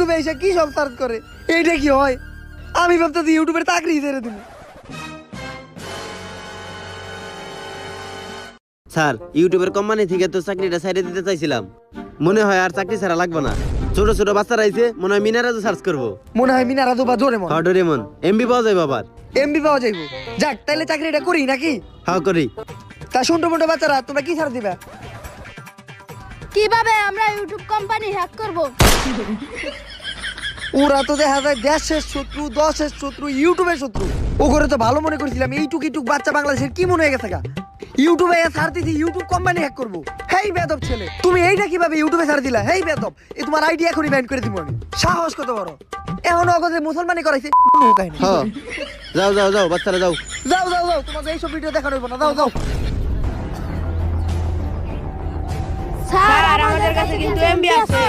ইউটিউবে এসে কি সব সার্চ করে, এইটা কি হয়? আমি ভাবতেছি ইউটিউবের চাকরি ছেড়ে দিব। স্যার ইউটিউবের কোম্পানি থেকে তো চাকরিটা সাইডে দিতে চাইছিলাম, মনে হয় আর চাকরি ছাড়া লাগবে না। ছোট ছোট বাচ্চারা আইছে, মনে হয় মিনারাজও সার্চ করবো। মনে হয় মিনারা দুবা ডোরেমন। হ্যাঁ ডোরেমন, এমবি পাওয়া যাবে আবার। এমবি পাওয়া যাইব। যাক তাইলে চাকরিটা করি নাকি? হ্যাঁ করি। তা শুনটো মোটো বাচ্চারা তোমরা কি ছাড় দিবা? কিভাবে আমরা ইউটিউব কোম্পানি হ্যাক করব? ওরা তো দেখা যায় দেশের শত্রু, দশের শত্রু, ইউটিউবের শত্রু। ও করে তো ভালো মনে করছিলাম, এইটুক বাচ্চা বাংলাদেশের কি মনে হয়ে গেছে গা? ইউটিউবে ছাড় দিছি ইউটিউব কোম্পানি হ্যাক করবো। হেই বেদব ছেলে, তুমি এইটা কিভাবে ইউটিউবে ছাড় দিলা? হেই বেদব, এ তোমার আইডিয়া এখনই ব্যান করে দিব আমি। সাহস কত বড়! এখন অগজে মুসলমানি করাইছে। হ্যাঁ যাও যাও যাও বাচ্চারা যাও। যাও যাও যাও, তোমাকে এইসব ভিডিও দেখানো হইব না, যাও যাও। স্যার আমাদের কাছে কিন্তু এমবি আছে।